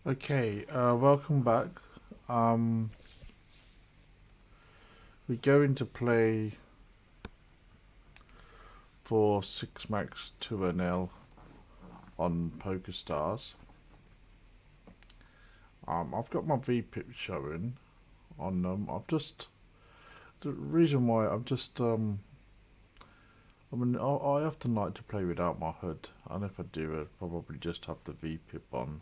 Okay, welcome back. Um, we're going to play for 6 max 2NL on Pokerstars. I've got my VPIP showing on them. The reason why I often like to play without my HUD, and if I do, I'd probably just have the VPIP on.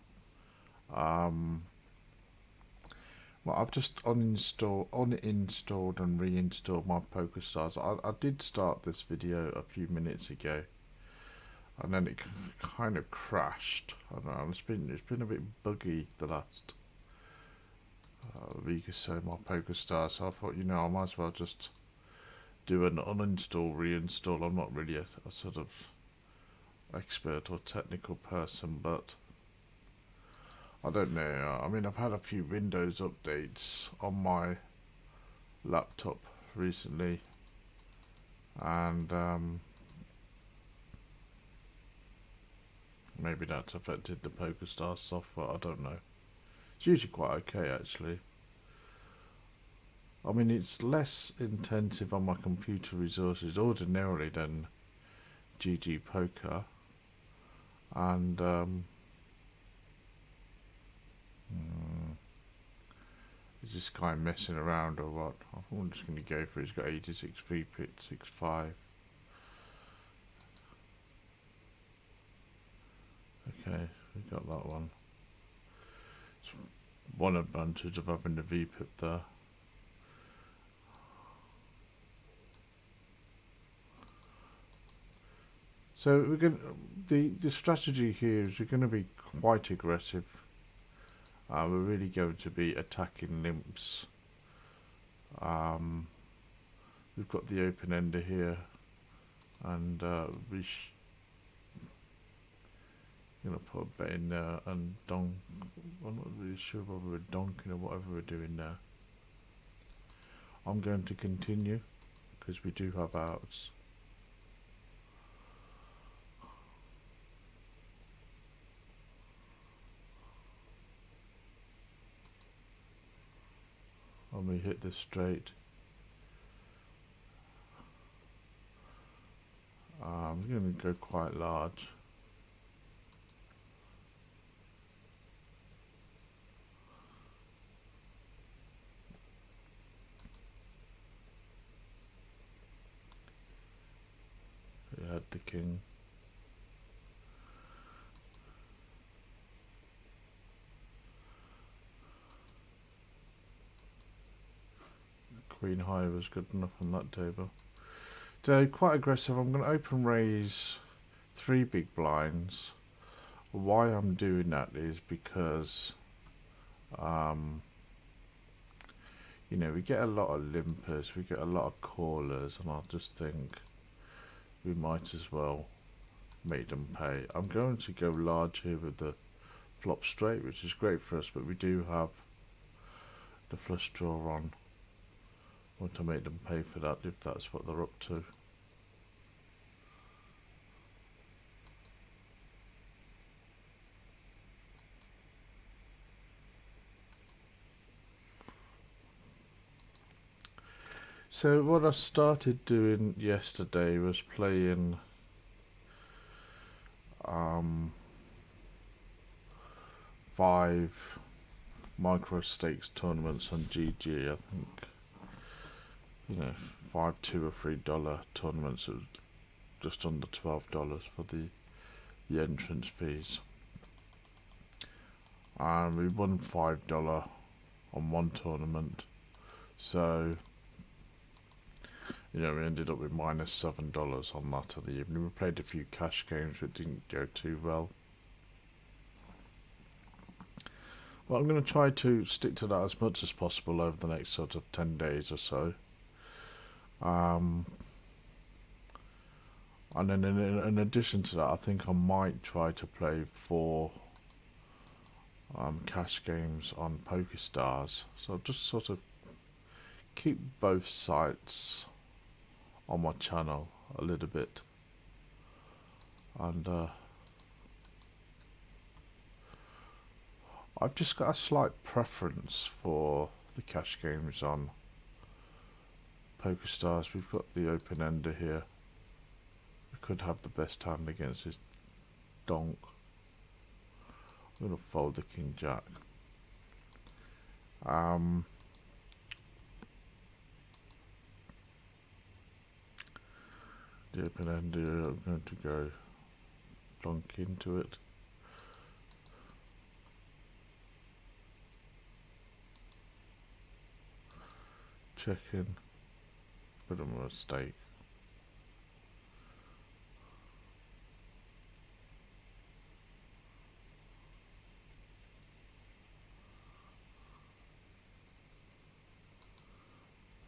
Well, I've just uninstalled and reinstalled my Pokerstars. I did start this video a few minutes ago, and then it kind of crashed. I don't know. It's been a bit buggy the last week or so, my Pokerstars. So I thought, I might as well just do an uninstall, reinstall. I'm not really a sort of expert or technical person, but I don't know. I mean, I've had a few Windows updates on my laptop recently, and maybe that's affected the PokerStars software. I don't know. It's usually quite okay, actually. I mean, it's less intensive on my computer resources ordinarily than GG Poker, and is this guy messing around or what? I'm just going to go for it. He's got 86 VPIT, 6.5. Okay, we got that one. It's one advantage of having the VPIP there. So we're going. The strategy here is we're going to be quite aggressive. We're really going to be attacking limps. We've got the open ender here, and we're gonna put a bet in there and donk. I'm not really sure whether we're donking or whatever we're doing there. I'm going to continue because we do have outs. And we hit this straight. I'm going to go quite large. We had the king. Queen high was good enough on that table. So quite aggressive. I'm going to open raise 3 big blinds. Why I'm doing that is because we get a lot of limpers, we get a lot of callers, and I just think we might as well make them pay. I'm going to go large here with the flop straight, which is great for us, but we do have the flush draw on. I want to make them pay for that if that's what they're up to. So what I started doing yesterday was playing 5 micro stakes tournaments on GG. I think 5, $2 or $3 tournaments at just under $12 for the entrance fees, and we won $5 on one tournament. So we ended up with minus $7 on that of the evening. We played a few cash games, but didn't go too well. Well, I'm going to try to stick to that as much as possible over the next sort of 10 days or so. And then in addition to that, I think I might try to play 4 cash games on Pokerstars. So just sort of keep both sites on my channel a little bit, and I've just got a slight preference for the cash games on Pokerstars. We've got the open-ender here. We could have the best hand against his donk. I'm going to fold the king jack. The open-ender, I'm going to go donk into it. Check in. Bit of a mistake.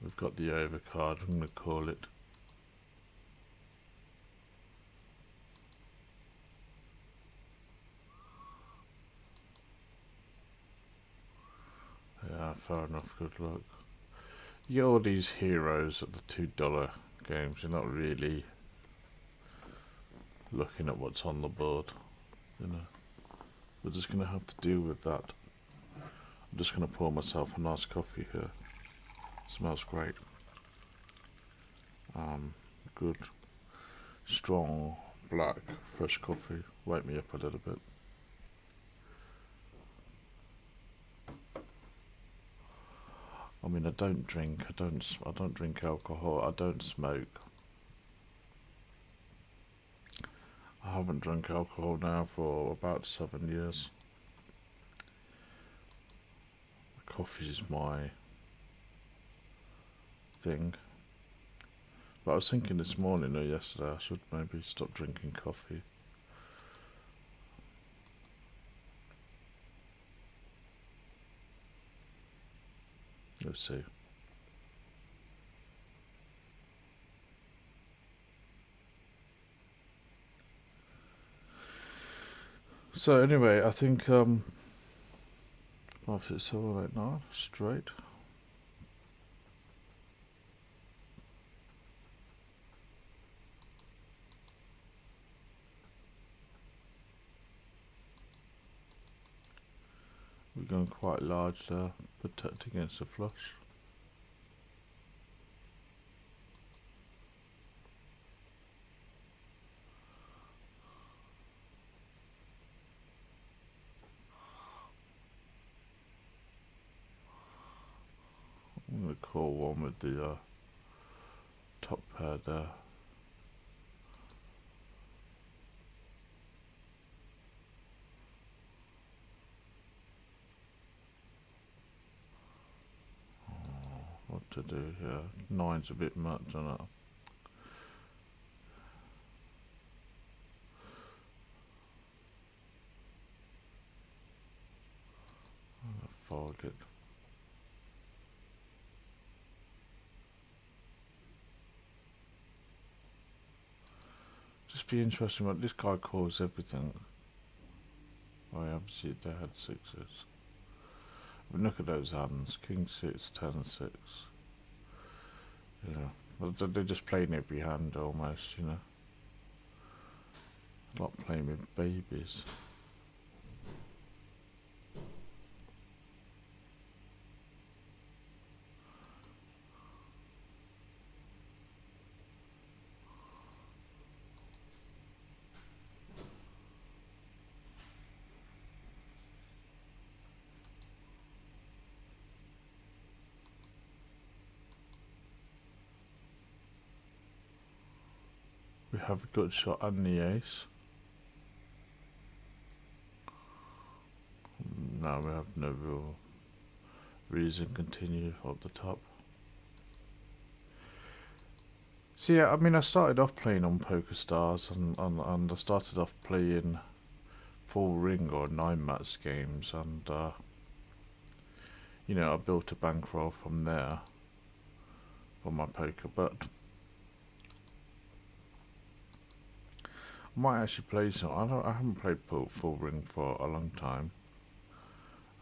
We've got the overcard, I'm going to call it. Yeah, fair enough, good luck. You get all these heroes at the $2 games, you're not really looking at what's on the board, you know. We're just going to have to deal with that. I'm just going to pour myself a nice coffee here. Smells great. Good, strong, black, fresh coffee. Wake me up a little bit. I mean, I don't drink. I don't drink alcohol. I don't smoke. I haven't drunk alcohol now for about 7 years. Coffee is my thing. But I was thinking this morning or yesterday I should maybe stop drinking coffee. We'll see. So anyway, I think 5, 6, 7, 8, 9 straight. We're going quite large there, protect against the flush. I'm going to call one with the top pair there. What to do here? 9's a bit much, isn't it? I'm going to fold it. Just be interesting what this guy calls everything. Oh yeah, obviously they had 6s. But look at those hands, king 6, 10 6. You know, they're just playing every hand almost, you know. Like playing with babies. We have a good shot and the ace. Now we have no real reason to continue up the top. So yeah, I mean, I started off playing on Pokerstars and I started off playing full ring or 9-match games, and you know, I built a bankroll from there for my poker, but I might actually play some. I haven't played full ring for a long time.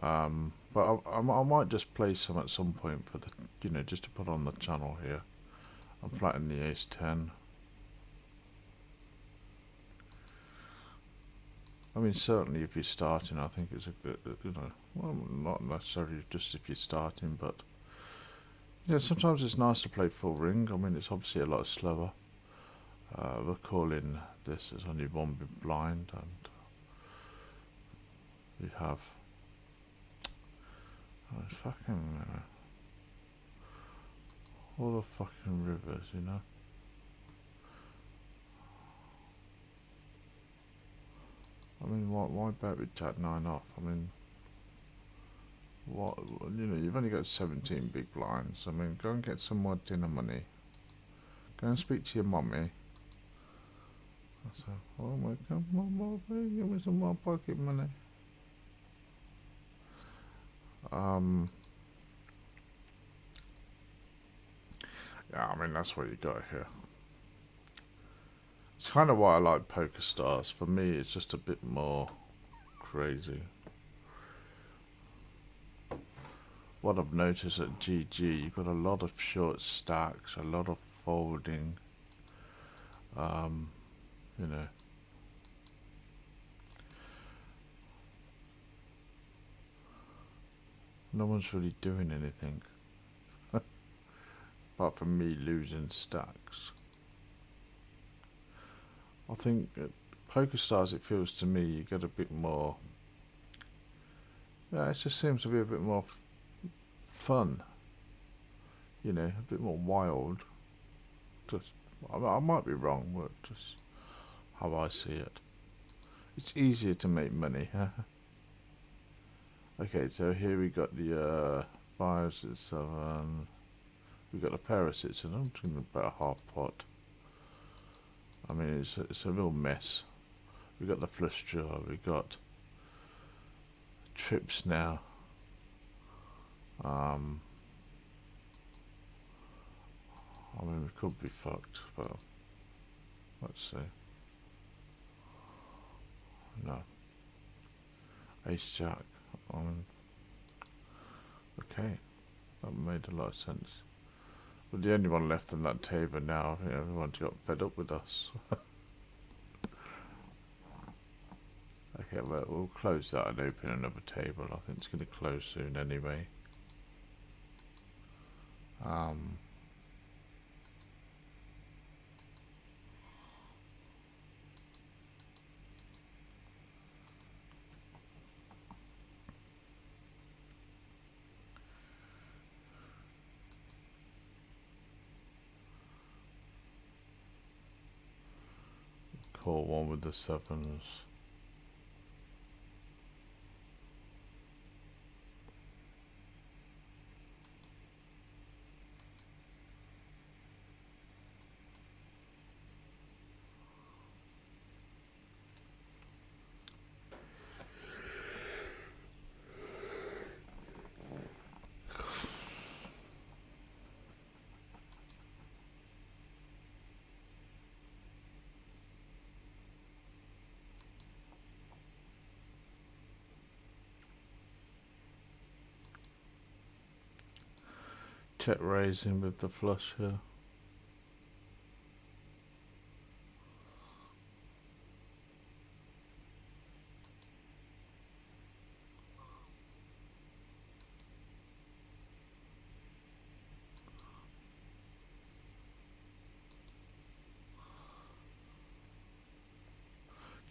But I might just play some at some point for the, you know, just to put on the channel here. I'm flattening the ace 10. I mean, certainly if you're starting, I think it's a good, well, not necessarily just if you're starting, but sometimes it's nice to play full ring. I mean, it's obviously a lot slower. We're calling this as only one big blind, and we have fucking all the fucking rivers, I mean, why bet with Jack 9 off? I mean, what, you've only got 17 big blinds. I mean, go and get some more dinner money. Go and speak to your mummy. So, oh my God, Mum, give me some more pocket money. Yeah, I mean, that's what you got here. It's kind of why I like Pokerstars. For me, it's just a bit more crazy. What I've noticed at GG, you've got a lot of short stacks, a lot of folding. No one's really doing anything. Apart from me losing stacks. I think at Pokerstars, it feels to me you get a bit more. Yeah, it just seems to be a bit more fun. A bit more wild. Just, I might be wrong, but just how I see it. It's easier to make money. Okay, so here we got the 5, 6, 7. We got a pair of 6, and I'm thinking about a half pot. I mean, it's a real mess. We got the flush draw. We got trips now. I mean, we could be fucked, but let's see. No. Ace Jack. Okay, that made a lot of sense. But the only one left on that table now, I think everyone's got fed up with us. Okay, well, we'll close that and open another table. I think it's going to close soon anyway. Call one with the 7s. Check raising with the flush here.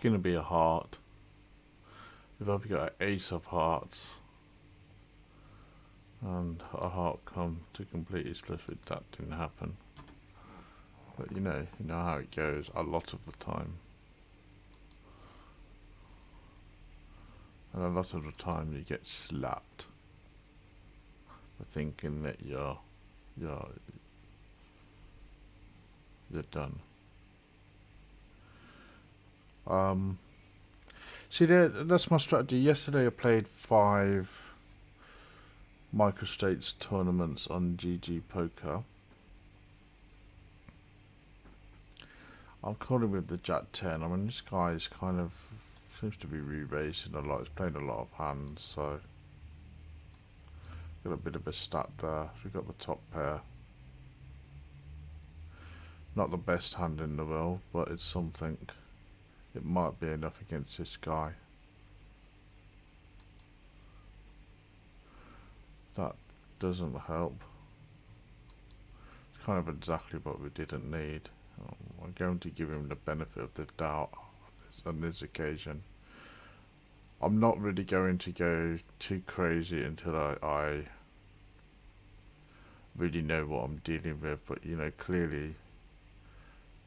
Gonna be a heart. If I've got an ace of hearts and a heart come to complete his flush, with that didn't happen. But you know how it goes a lot of the time. And a lot of the time you get slapped for thinking that you're done. See that's my strategy. Yesterday I played 5 microstates tournaments on GG Poker. I'm calling with the Jack 10. I mean, this guy's kind of seems to be re-raising a lot. He's playing a lot of hands, so got a bit of a stat there. We got the top pair. Not the best hand in the world, but it's something. it might be enough against this guy. That doesn't help. It's kind of exactly what we didn't need. I'm going to give him the benefit of the doubt on this occasion. I'm not really going to go too crazy until I really know what I'm dealing with, but you know, clearly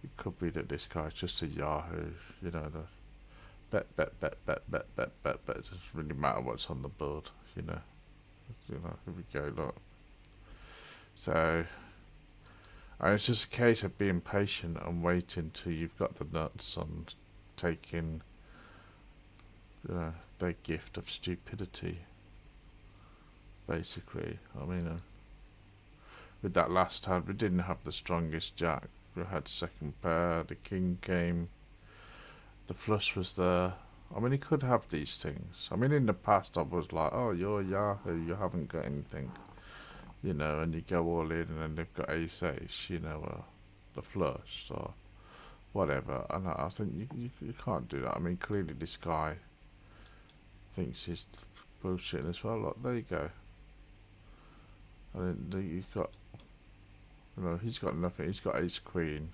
it could be that this guy's just a yahoo, you know, the bet, it doesn't really matter what's on the board, you know, here we go, look. So, and it's just a case of being patient and waiting till you've got the nuts on taking their gift of stupidity, basically. I mean, with that last hand, we didn't have the strongest jack. We had second pair, the king came, the flush was there. I mean, he could have these things. I mean, in the past, I was like, oh, you're a yahoo, you haven't got anything, you know, and you go all in, and then they've got ace, you know, the flush, or whatever. And I think you can't do that. I mean, clearly this guy thinks he's bullshitting as well. Look, there you go. And then you've got, you know, he's got nothing. He's got ace queen.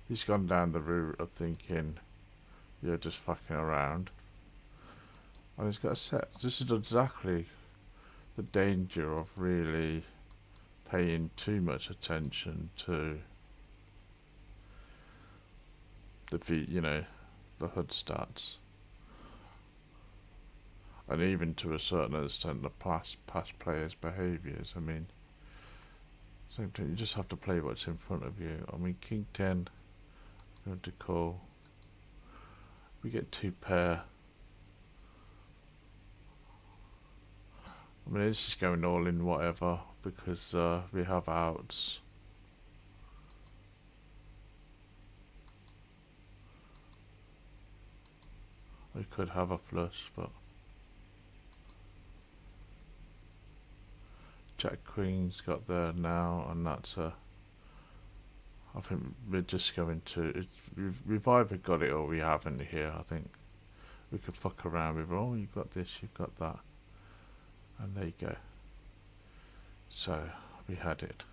He's gone down the route of thinking you're just fucking around. And he's got a set. This is exactly the danger of really paying too much attention to the HUD stats. And even to a certain extent the past players' behaviours. I mean, same thing, you just have to play what's in front of you. I mean, king 10, going to call. We get 2 pair. I mean, this is going all in whatever, because we have outs. We could have a flush, but Jack Queen's got there now, and that's I think we're just going to. We've either got it or we haven't here. I think we could fuck around with. Oh, you've got this, you've got that, and there you go. So we had it.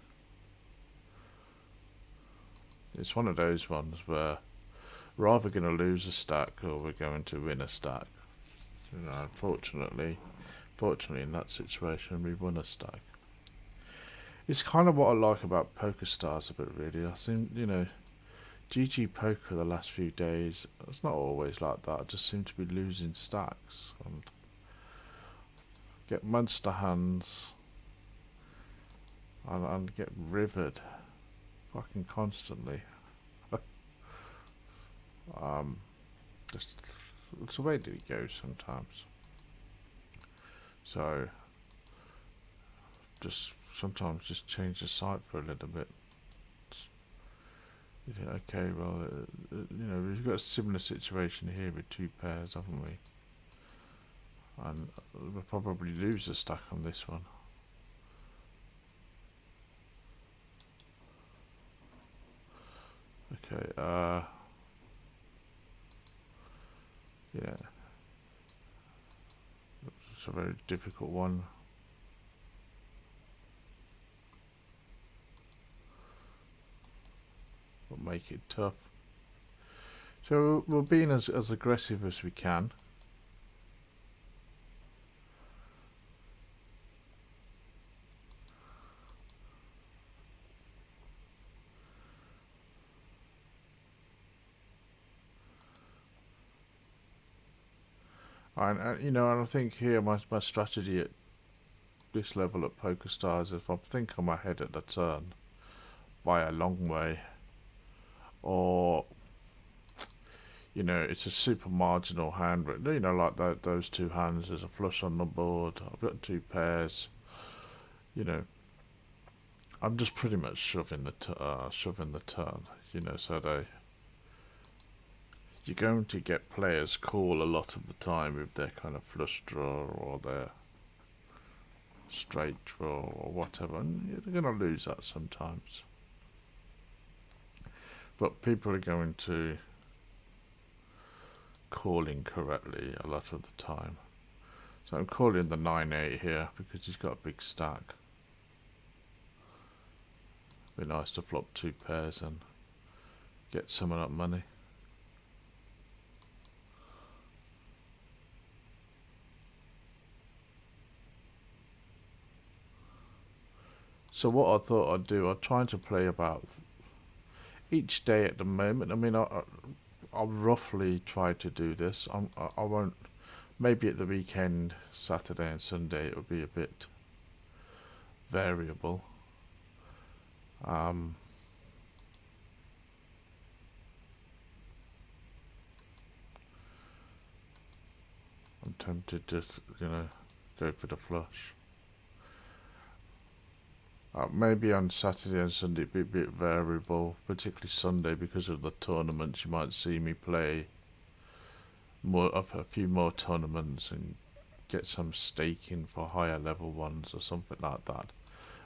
It's one of those ones where we're either going to lose a stack or we're going to win a stack. You know, fortunately, in that situation, we won a stack. It's kind of what I like about Pokerstars a bit, really. I think, you know, GG Poker the last few days, it's not always like that. I just seem to be losing stacks and get monster hands and get rivered fucking constantly. Just it's the way that it goes sometimes. So sometimes just change the site for a little bit. You think, okay, well, you know, we've got a similar situation here with 2 pairs, haven't we? And we'll probably lose a stack on this one. Okay, yeah, it's a very difficult one. But make it tough. So we're being as aggressive as we can. And you know, and I think here my strategy at this level at Pokerstars, if I think I'm ahead at the turn by a long way, or you know, it's a super marginal hand, but you know, like those 2 hands, there's a flush on the board, I've got 2 pairs, you know, I'm just pretty much shoving the turn, you know, so you're going to get players call a lot of the time with their kind of flush draw or their straight draw or whatever, and you're going to lose that sometimes. But people are going to calling correctly a lot of the time. So I'm calling the 9-8 here because he's got a big stack. Be nice to flop 2 pairs and get some of that money. So what I thought I'd do, I'm trying to play about each day at the moment. I mean, I'll roughly try to do this. I won't. Maybe at the weekend, Saturday and Sunday, it will be a bit variable. I'm tempted to, go for the flush. Maybe on Saturday and Sunday it'd be a bit variable, particularly Sunday because of the tournaments. You might see me play a few more tournaments and get some staking for higher level ones or something like that.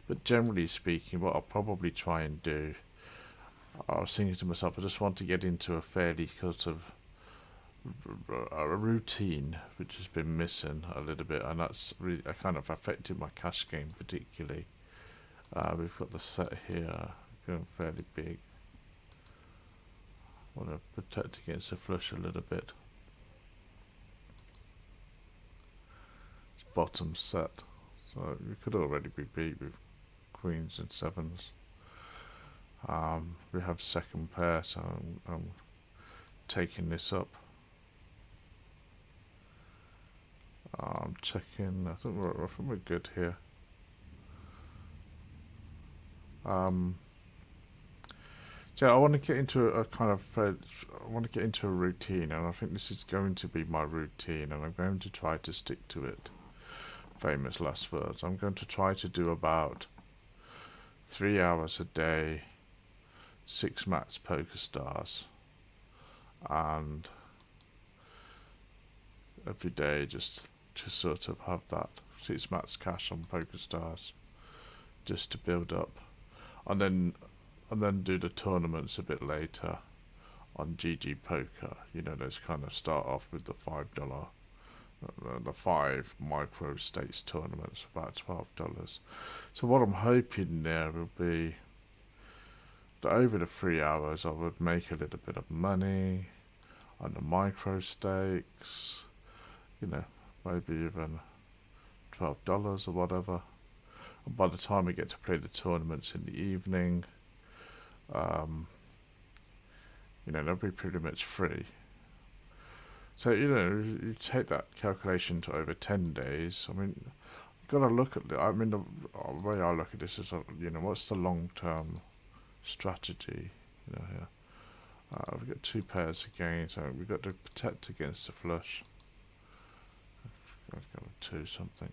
But generally speaking, what I'll probably try and do, I was thinking to myself, I just want to get into a fairly sort of a routine which has been missing a little bit, and that's really kind of affected my cash game particularly. We've got the set here going fairly big. Want to protect against the flush a little bit. It's bottom set, so we could already be beat with queens and sevens. We have second pair, so I'm taking this up. I'm checking. I think we're good here. So I want to get into a kind of, I want to get into a routine, and I think this is going to be my routine, and I'm going to try to stick to it. Famous last words. I'm going to try to do about 3 hours a day, 6 mats Pokerstars, and every day just to sort of have that 6 mats cash on Pokerstars, just to build up, and then do the tournaments a bit later on GG Poker. Those kind of start off with the $5, the 5 micro stakes tournaments, about $12. So what I'm hoping there will be that over the 3 hours I would make a little bit of money on the micro stakes, maybe even $12 or whatever. And by the time we get to play the tournaments in the evening, they'll be pretty much free. So, you take that calculation to over 10 days. I mean, you've got to look at the way I look at this is, what's the long-term strategy, here. We've got 2 pairs again, so we've got to protect against the flush. I've got a 2 something.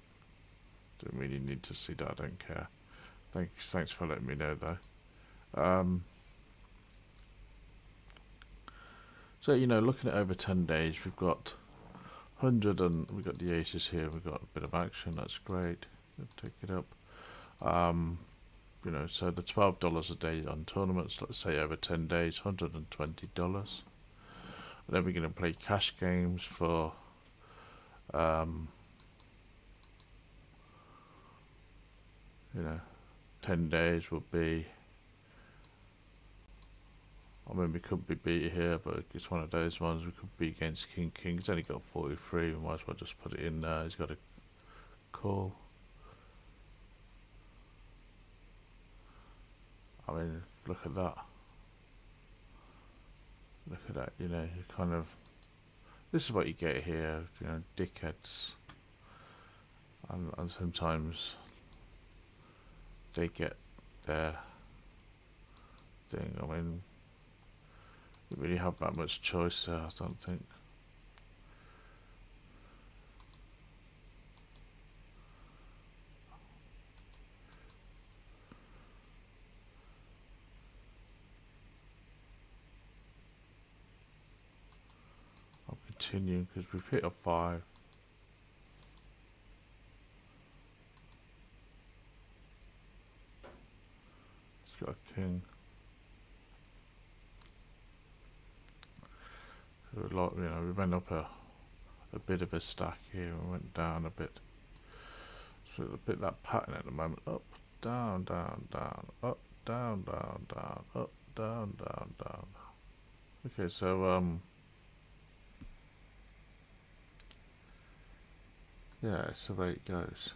Don't really need to see that, I don't care. Thanks for letting me know though. So looking at over 10 days, we've got 100 and we've got the aces here. We've got a bit of action. That's great. We'll take it up. So the $12 a day on tournaments. Let's say over 10 days, $120. And then we're going to play cash games for 10 days will be, we could be beat here, but it's one of those ones we could be against King. He's only got 43, we might as well just put it in there. He's got a call. Look at that. Look at that, you kind of, this is what you get here, dickheads. And sometimes they get their thing. You really have that much choice there, I don't think. I'll continue because we've hit a 5. It's got a king. So a lot, you know, we went up a bit of a stack here and went down a bit. So a bit that pattern at the moment. Up, down, down, down, up, down, down, down, up, down, down, down. Okay, so yeah, so the way it goes.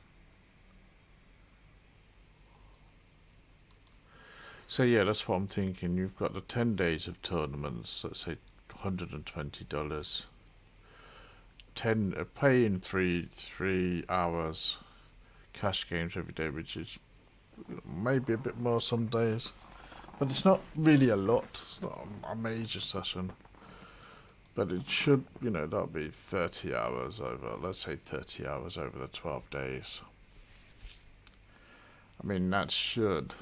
So yeah, that's what I'm thinking. You've got the 10 days of tournaments, let's say $120. Playing three hours cash games every day, which is maybe a bit more some days, but it's not really a lot. It's not a major session, but it should, you know, that'll be 30 hours over, let's say 30 hours over the 12 days. I mean, that should,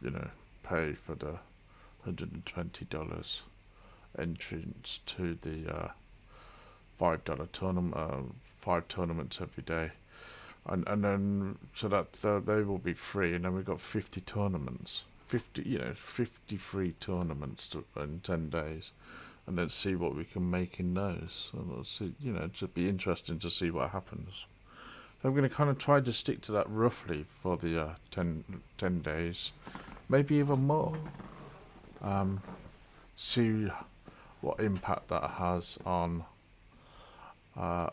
you know, pay for the $120 entrance to the $5 tournament, 5 tournaments every day, and then so that they will be free, and then we've got 50 tournaments, 50 free tournaments in 10 days, and then see what we can make in those. And we'll see, you know, it'll be interesting to see what happens. So I'm going to kind of try to stick to that roughly for the 10 days, maybe even more. See what impact that has on our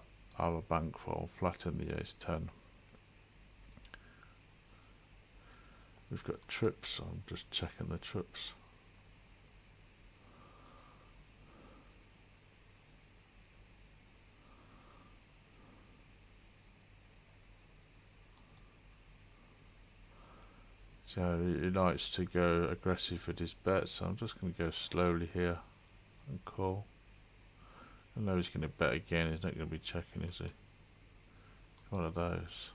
bankroll, flatten the ace 10. We've got trips, so I'm just checking the trips. So he likes to go aggressive with his bets, so I'm just going to go slowly here and call. I know he's going to bet again, he's not going to be checking, is he? One of those.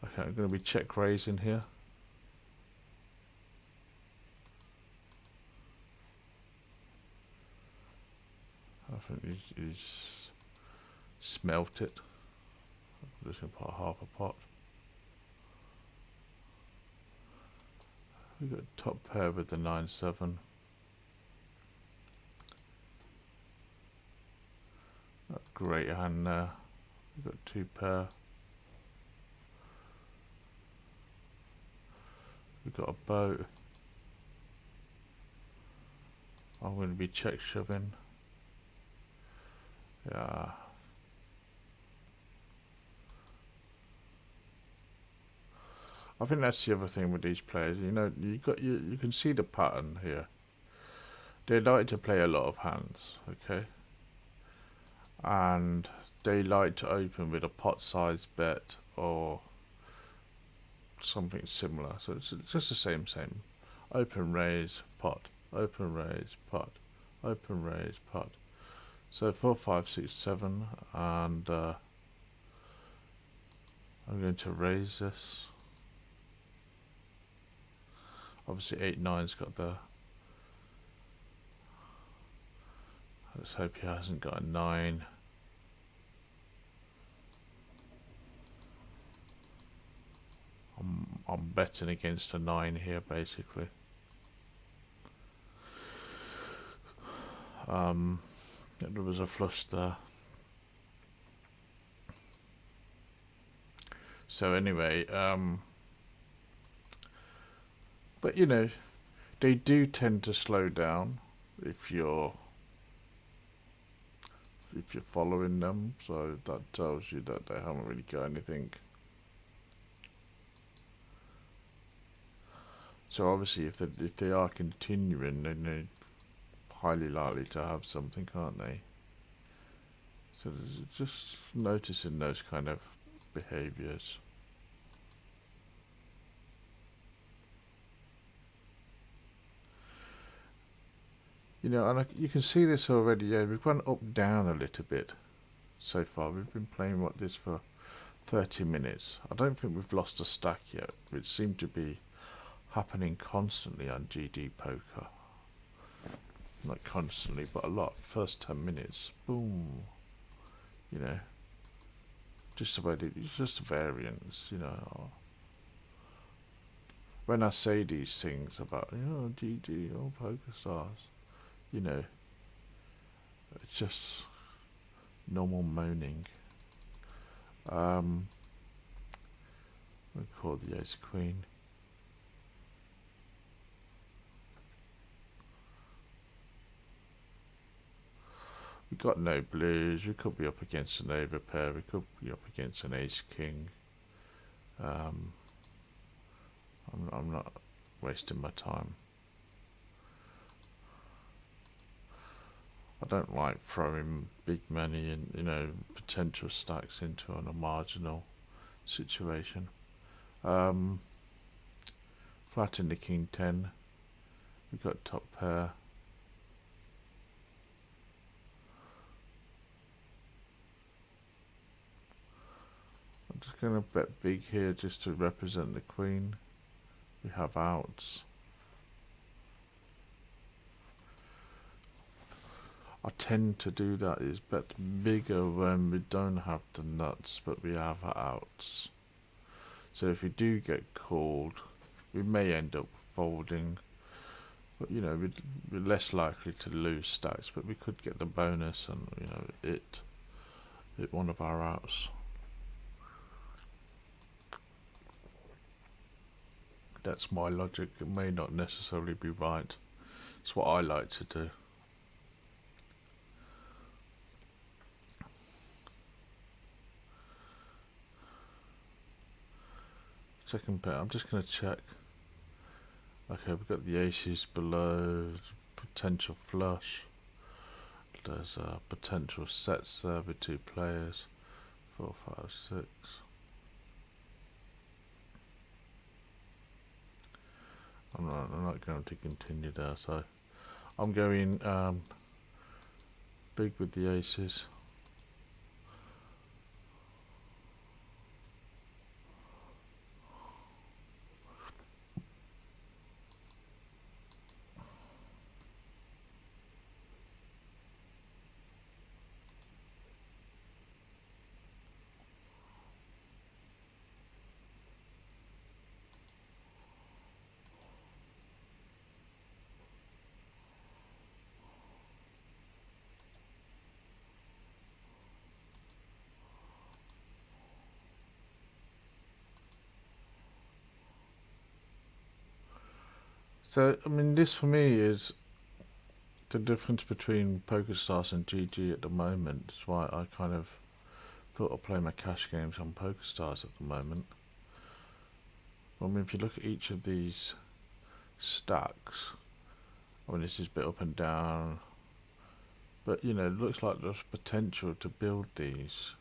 Okay, I'm going to be check raising here. I think he's smelt it. I'm just going to put half a pot. We've got top pair with the 9-7. Great hand there. We've got 2 pair. We've got a boat. I'm going to be check shoving. Yeah. I think that's the other thing with these players. You know, you can see the pattern here. They like to play a lot of hands, okay? And they like to open with a pot size bet or something similar. So it's just the same. Open, raise, pot. Open, raise, pot. Open, raise, pot. So 4, 5, 6, 7, and I'm going to raise this. Obviously 8, 9's got the. Let's hope he hasn't got a 9. I'm betting against a 9 here, basically. There was a flush there. So anyway, but you know, they do tend to slow down if you're following them. So that tells you that they haven't really got anything. So obviously, if they are continuing, then they're highly likely to have something, aren't they? So just noticing those kind of behaviours. You know, and you can see this already. Yeah, we've gone up down a little bit so far. We've been playing this for 30 minutes. I don't think we've lost a stack yet, which seemed to be happening constantly on GD Poker. Not constantly, but a lot. First 10 minutes, boom. You know, just about it's just a variance. You know, when I say these things about, GG or Pokerstars, you know, it's just normal moaning. We call the ace queen. We got no blues. We could be up against an overpair. We could be up against an ace king. I'm not wasting my time. I don't like throwing big money and potential stacks into on a marginal situation. Flat in the king 10. We got top pair. I'm just going to bet big here just to represent the queen. We have outs. I tend to do that, is bet bigger when we don't have the nuts but we have outs. So if we do get called, we may end up folding, but we're less likely to lose stacks, but we could get the bonus and hit one of our outs. That's my logic. It may not necessarily be right. It's what I like to do. Second pair, I'm just going to check. Okay, we've got the aces below, potential flush. There's potential sets there with two players. 4, 5, 6. I'm not going to continue there, so I'm going big with the aces. So, this for me is the difference between Pokerstars and GG at the moment. That's why I kind of thought I'd play my cash games on Pokerstars at the moment. If you look at each of these stacks, this is a bit up and down, but it looks like there's potential to build these.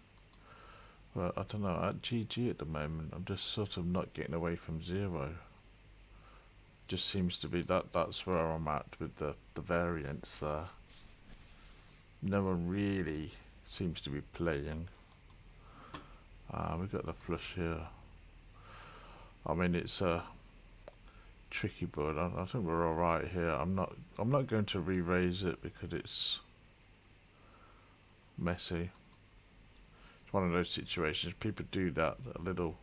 But I don't know, at GG at the moment, I'm just sort of not getting away from zero. Just seems to be that's where I'm at with the variance there. No one really seems to be playing. We've got the flush here. It's a tricky board. I think we're all right here. I'm not going to re-raise it because it's messy. It's one of those situations. People do that a little.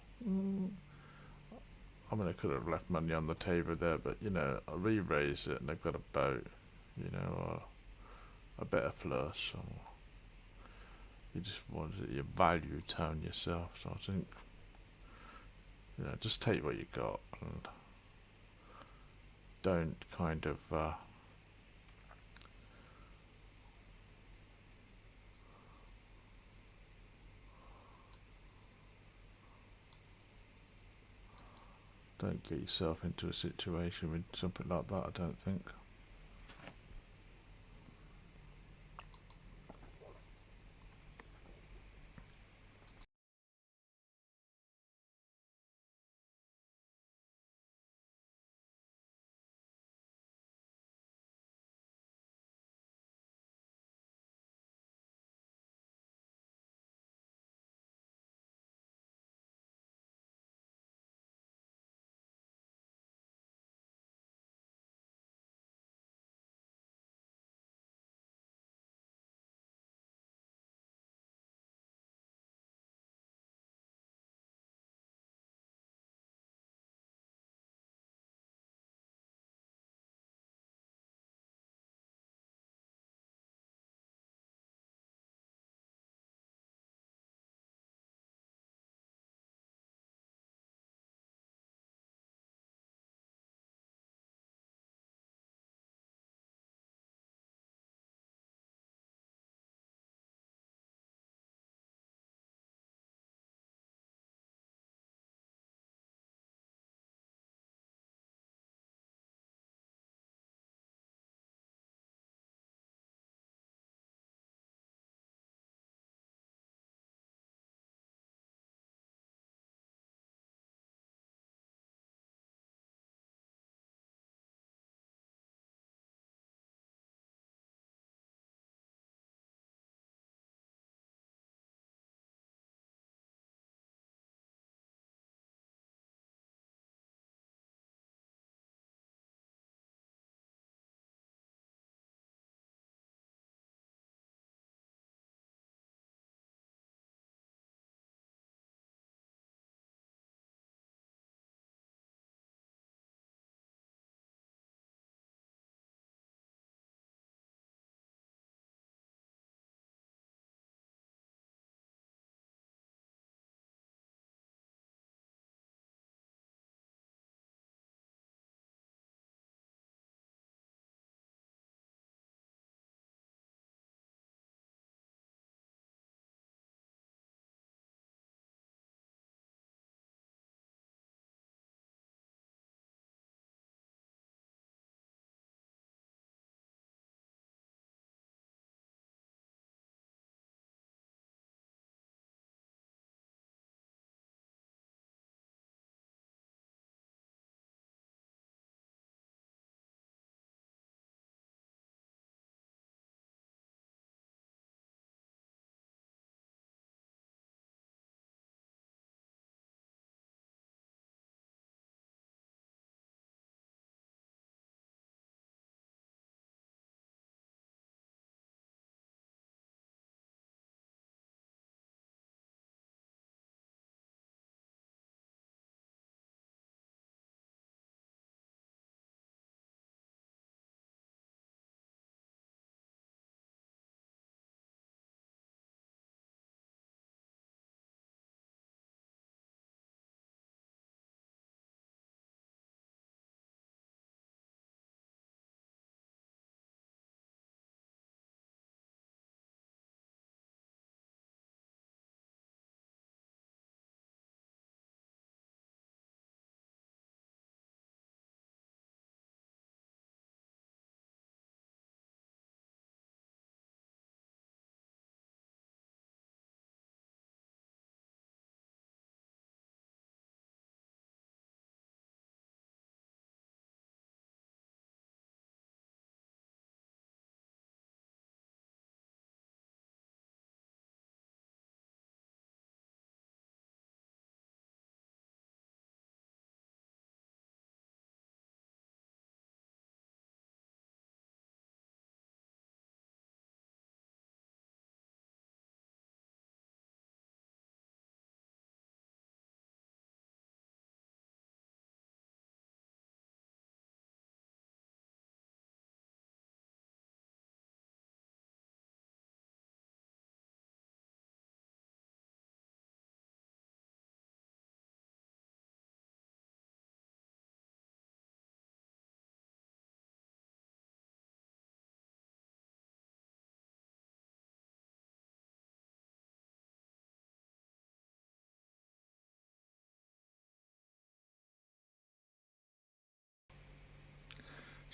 I could have left money on the table there, but I re-raise it and they've got a boat, or a better flush, or you just wanted your value tone yourself. So I think, just take what you got and don't kind of don't get yourself into a situation with something like that, I don't think.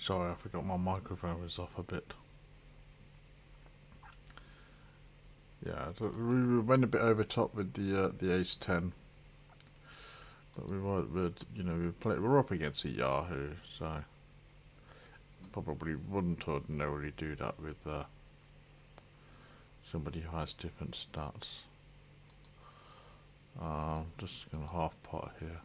Sorry, I forgot my microphone was off a bit. Yeah, we went a bit over top with the ace 10, but we're up against a Yahoo, so probably wouldn't ordinarily do that with somebody who has different stats. Just gonna half pot here.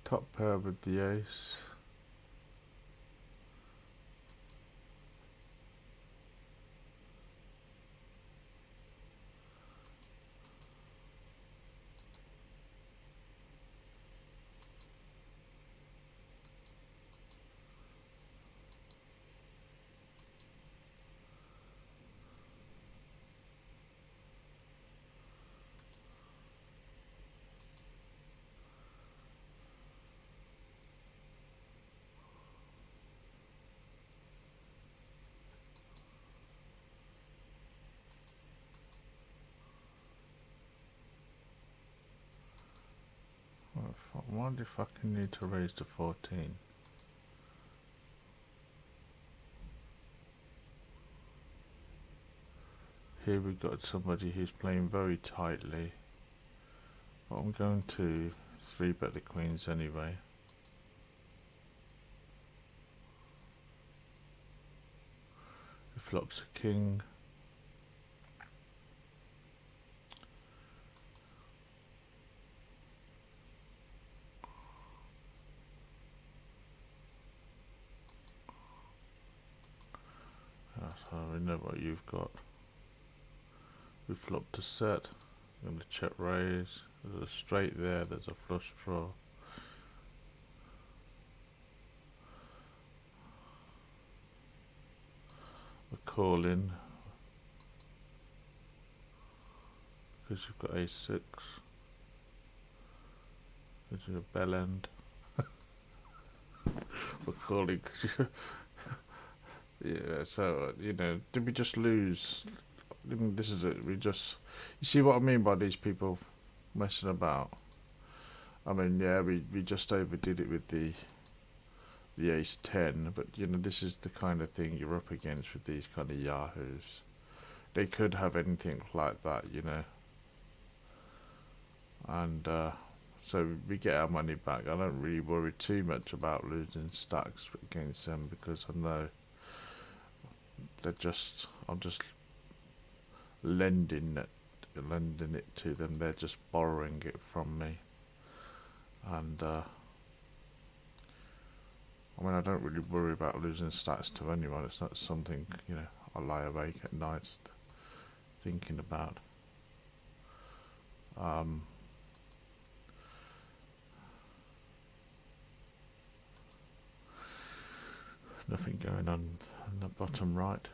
Top pair with the ace. I wonder if I can need to raise to 14. Here we've got somebody who's playing very tightly. But I'm going to 3-bet the queens anyway. He flops a king. So we know what you've got. We flopped a set. I'm going to check raise. There's a straight there. There's a flush draw. We're calling because you've got a6. Because you've a bell end. We're calling because yeah. So did we just lose? This is it. You see what I mean by these people messing about. I mean, yeah, we just overdid it with the ace 10, but this is the kind of thing you're up against with these kind of yahoos. They could have anything like that, and so we get our money back. I don't really worry too much about losing stacks against them because I know I'm just lending it to them. They're just borrowing it from me, and I mean, I don't really worry about losing stats to anyone. It's not something I lie awake at night thinking about. Nothing going on the bottom right.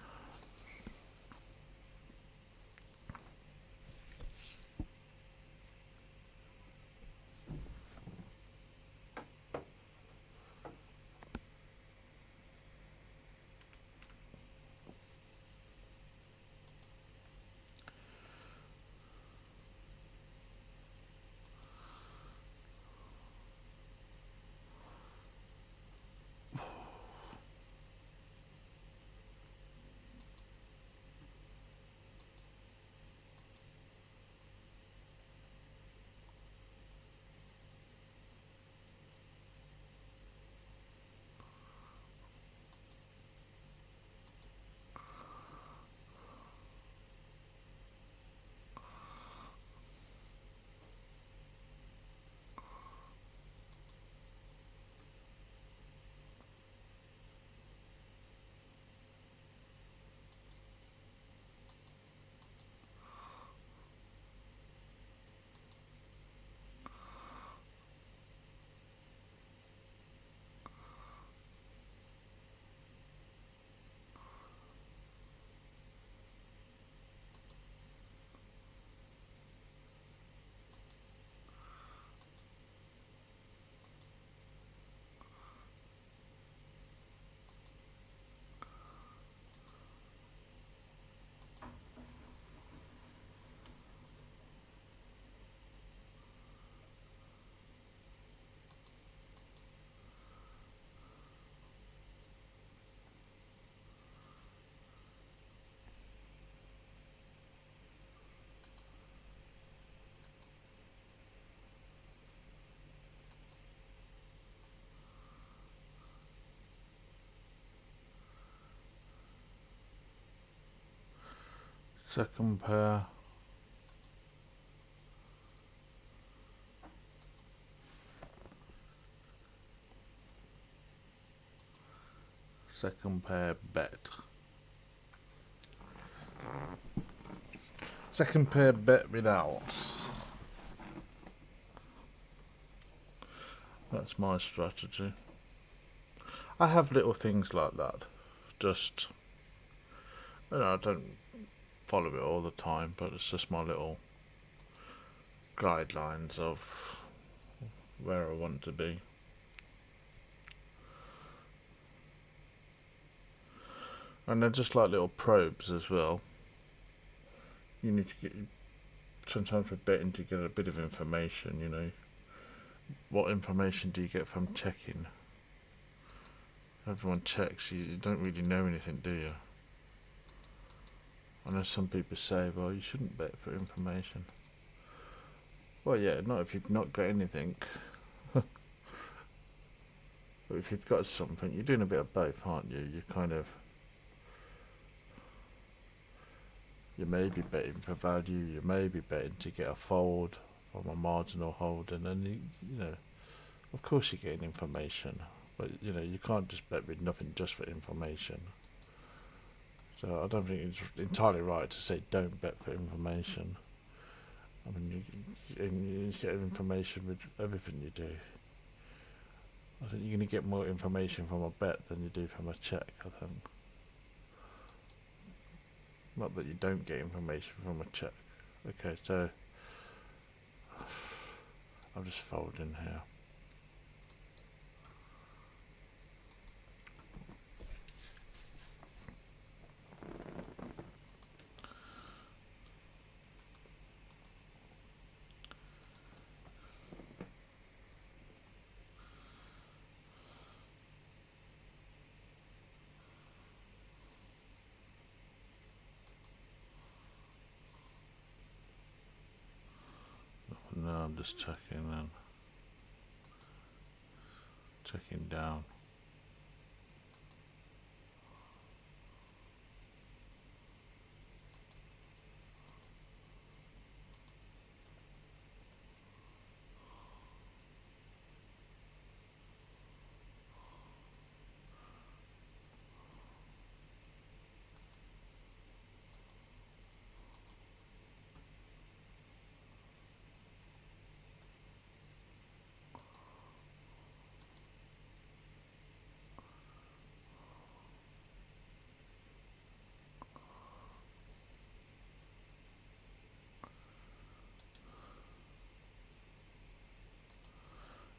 Second pair. Second pair bet. Second pair bet without. That's my strategy. I have little things like that. Just, you know, I don't follow it all the time, but it's just my little guidelines of where I want to be. And they're just like little probes as well. You need to get, sometimes for betting, to get a bit of information, you know. What information do you get from checking? Everyone checks, you don't really know anything, do you? I know some people say, well, you shouldn't bet for information. Well, yeah, not if you've not got anything. But if you've got something, you're doing a bit of both, aren't you? You're kind of... You may be betting for value, you may be betting to get a fold from a marginal hold, and then, you know, of course you're getting information. But, you know, you can't just bet with nothing just for information. So I don't think it's entirely right to say don't bet for information. I mean, you get information with everything you do. I think you're going to get more information from a bet than you do from a check, I think. Not that you don't get information from a check. Okay, so I'm just folding here. No, I'm just checking then. Checking down.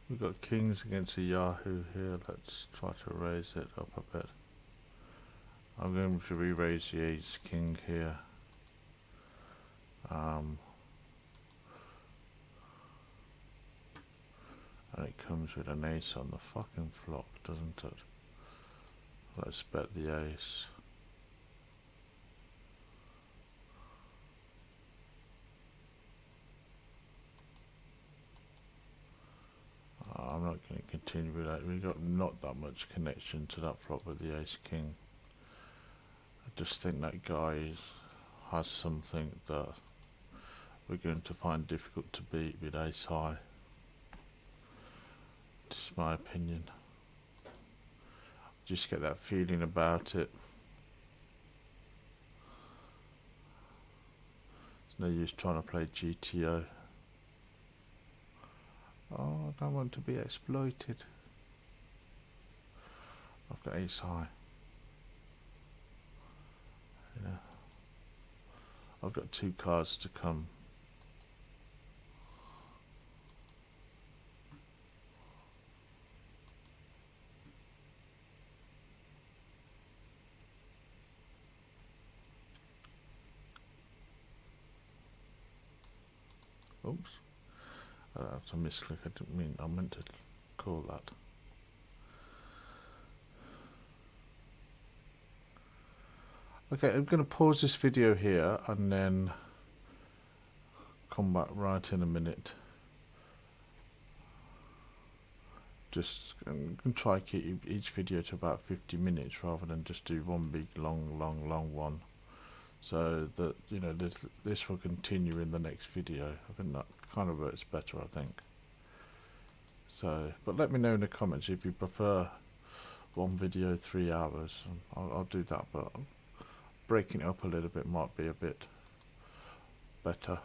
We've got kings against a Yahoo here. Let's try to raise it up a bit. I'm going to re-raise the ace king here. And it comes with an ace on the fucking flop, doesn't it? Let's bet the ace. I'm not going to continue with that. We've got not that much connection to that flop with the ace king. I just think that guy has something that we're going to find difficult to beat with ace high. Just my opinion. Just get that feeling about it. There's no use trying to play GTO. Oh, I don't want to be exploited. I've got ace high. Yeah. I've got 2 cards to come. Oops. That's a misclick. I didn't mean, I meant to call that. Okay, I'm going to pause this video here and then come back right in a minute. Just I'm going to try to keep each video to about 50 minutes rather than just do one big long one. so that, you know, this will continue in the next video. I think that kind of works better, I think. So, but let me know in the comments if you prefer one video 3 hours. I'll do that, but breaking it up a little bit might be a bit better.